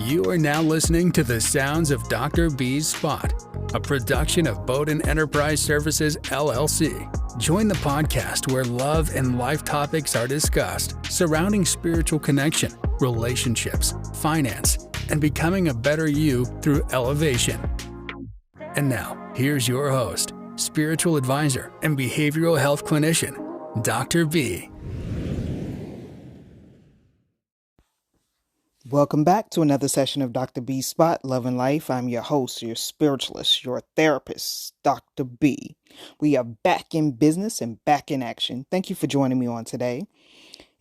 You are now listening to the sounds of Dr. B's Spot, a production of Bowden Enterprise Services, LLC. Join the podcast where love and life topics are discussed surrounding spiritual connection, relationships, finance, and becoming a better you through elevation. And now, here's your host, spiritual advisor and behavioral health clinician, Dr. B. Welcome back to another session of Dr. B's Spot, Love and Life. I'm your host, your spiritualist, your therapist, Dr. B. We are back in business and back in action. Thank you for joining me on today.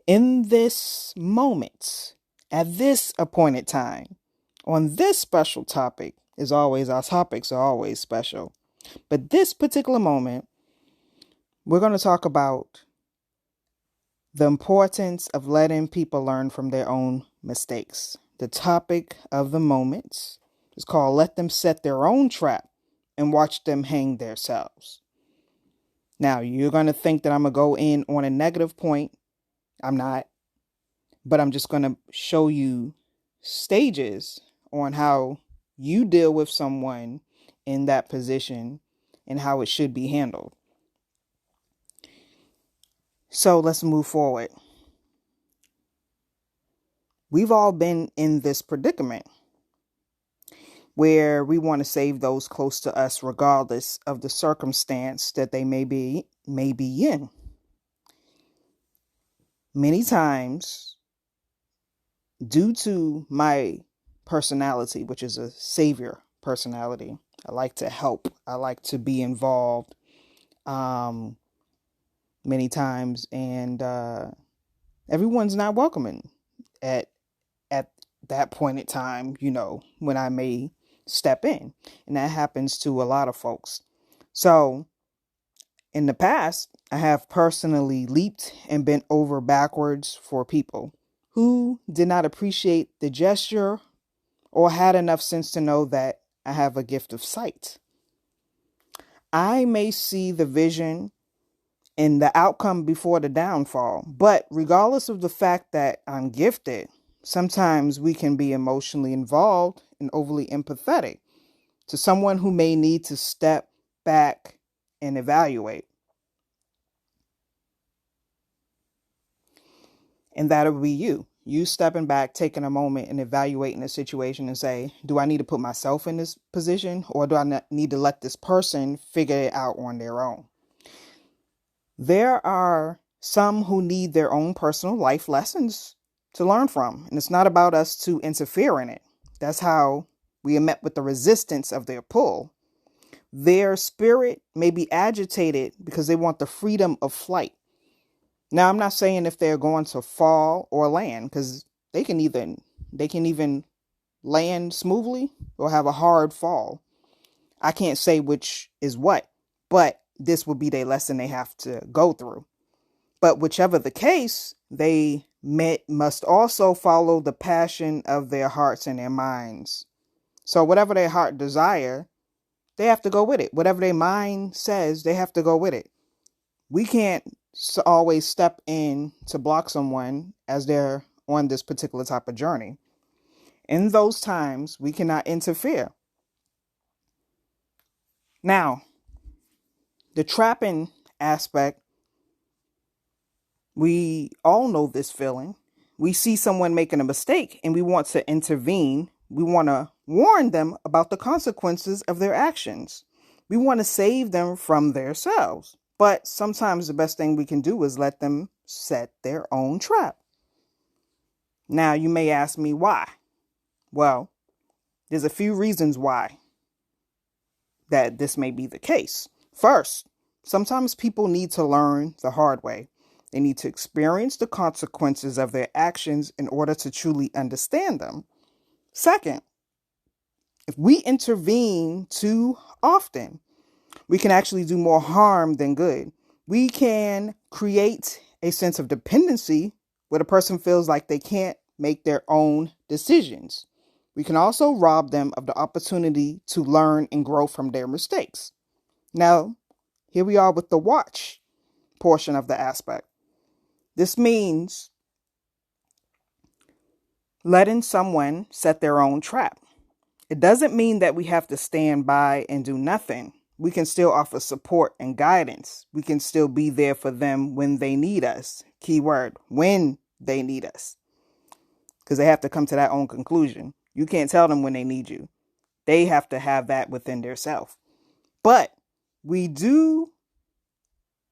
In this moment, at this appointed time, on this special topic, as always, our topics are always special. But this particular moment, we're going to talk about the importance of letting people learn from their own mistakes. The topic of the moment is called Let Them Set Their Own Trap and Watch Them Hang Theirselves. Now, you're going to think that I'm going to go in on a negative point. I'm not. But I'm just going to show you stages on how you deal with someone in that position and how it should be handled. So let's move forward. We've all been in this predicament where we want to save those close to us regardless of the circumstance that they may be in. Many times, due to my personality, which is a savior personality, I like to help. I like to be involved. Many times, and everyone's not welcoming at that point in time, when I may step in, and that happens to a lot of folks. So in the past, I have personally leaped and bent over backwards for people who did not appreciate the gesture or had enough sense to know that I have a gift of sight. I may see the vision and the outcome before the downfall. But regardless of the fact that I'm gifted, sometimes we can be emotionally involved and overly empathetic to someone who may need to step back and evaluate. And that'll be you. You stepping back, taking a moment and evaluating the situation and say, do I need to put myself in this position, or do I need to let this person figure it out on their own? There are some who need their own personal life lessons to learn from, and it's not about us to interfere in it. That's how we are met with the resistance of their pull. Their spirit may be agitated because they want the freedom of flight. Now, I'm not saying if they're going to fall or land, because they can even land smoothly or have a hard fall. I can't say which is what, but this will be their lesson they have to go through. But whichever the case, they must also follow the passion of their hearts and their minds. So whatever their heart desire, they have to go with it. Whatever their mind says, they have to go with it. We can't always step in to block someone as they're on this particular type of journey. In those times, we cannot interfere. Now, the trapping aspect, we all know this feeling. We see someone making a mistake and we want to intervene. We want to warn them about the consequences of their actions. We want to save them from themselves. But sometimes the best thing we can do is let them set their own trap. Now, you may ask me why. Well, there's a few reasons why that this may be the case. First, sometimes people need to learn the hard way. They need to experience the consequences of their actions in order to truly understand them. Second, if we intervene too often, we can actually do more harm than good. We can create a sense of dependency where the person feels like they can't make their own decisions. We can also rob them of the opportunity to learn and grow from their mistakes. Now, here we are with the watch portion of the aspect. This means letting someone set their own trap. It doesn't mean that we have to stand by and do nothing. We can still offer support and guidance. We can still be there for them when they need us. Keyword, when they need us. Because they have to come to that own conclusion. You can't tell them when they need you. They have to have that within theirself. But we do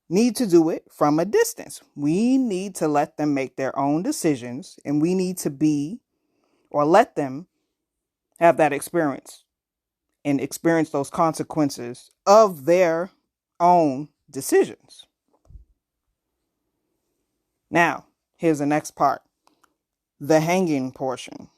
need to do it from a distance. We need to let them make their own decisions, and we need to be, or let them have that experience and experience those consequences of their own decisions. Now, here's the next part, the hanging portion.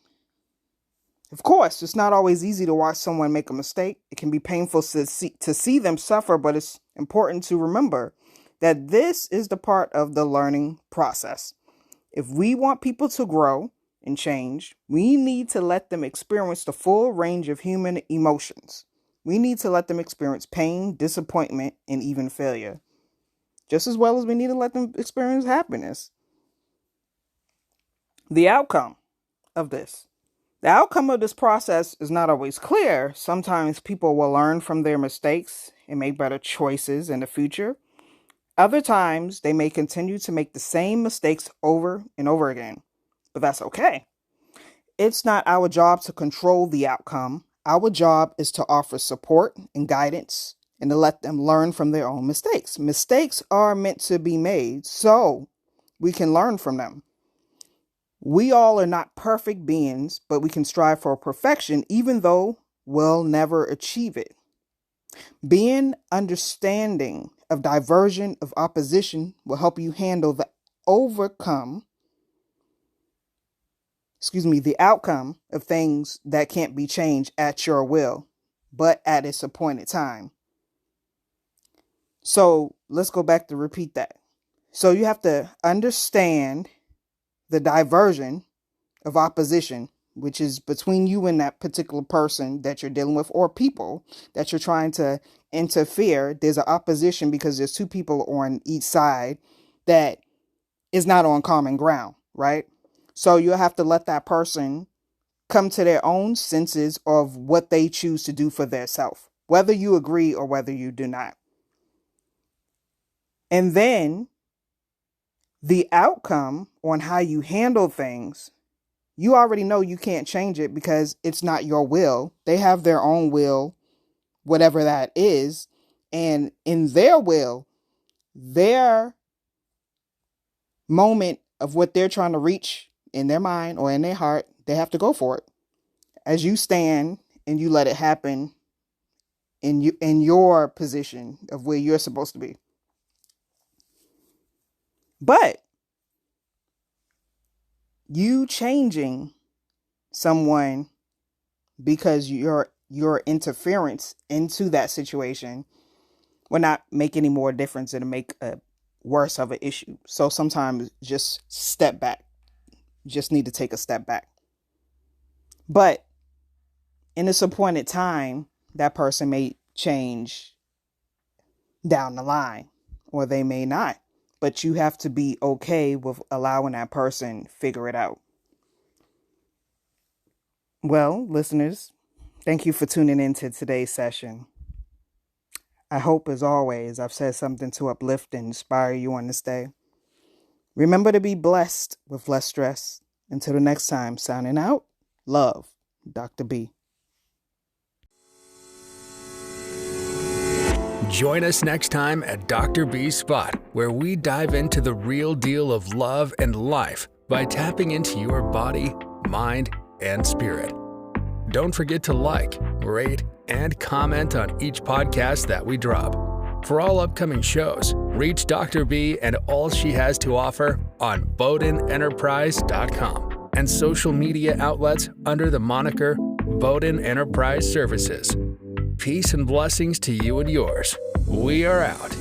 Of course, it's not always easy to watch someone make a mistake. It can be painful to see them suffer, but it's important to remember that this is the part of the learning process. If we want people to grow and change, we need to let them experience the full range of human emotions. We need to let them experience pain, disappointment, and even failure, just as well as we need to let them experience happiness. The outcome of this process is not always clear. Sometimes people will learn from their mistakes and make better choices in the future. Other times, they may continue to make the same mistakes over and over again, but that's okay. It's not our job to control the outcome. Our job is to offer support and guidance and to let them learn from their own mistakes. Mistakes are meant to be made so we can learn from them. We all are not perfect beings, but we can strive for perfection even though we'll never achieve it. Being understanding of diversion, of opposition, will help you handle the outcome of things that can't be changed at your will, but at its appointed time. So let's go back to repeat that. So you have to understand the diversion of opposition, which is between you and that particular person that you're dealing with, or people that you're trying to interfere. There's an opposition because there's two people on each side that is not on common ground, right? So you have to let that person come to their own senses of what they choose to do for their self, whether you agree or whether you do not. And then the outcome on how you handle things, you already know you can't change it because it's not your will. They have their own will, whatever that is. And in their will, their moment of what they're trying to reach in their mind or in their heart, they have to go for it. As you stand and you let it happen in your position of where you're supposed to be. But you changing someone because your interference into that situation will not make any more difference. It'll make a worse of an issue. So sometimes just step back. You just need to take a step back. But in this appointed time, that person may change down the line, or they may not. But you have to be okay with allowing that person figure it out. Well, listeners, thank you for tuning in to today's session. I hope, as always, I've said something to uplift and inspire you on this day. Remember to be blessed with less stress. Until the next time, signing out, love, Dr. B. Join us next time at Dr. B's Spot, where we dive into the real deal of love and life by tapping into your body, mind, and spirit. Don't forget to like, rate, and comment on each podcast that we drop. For all upcoming shows, reach Dr. B and all she has to offer on BowdenEnterprise.com and social media outlets under the moniker Bowden Enterprise Services. Peace and blessings to you and yours. We are out.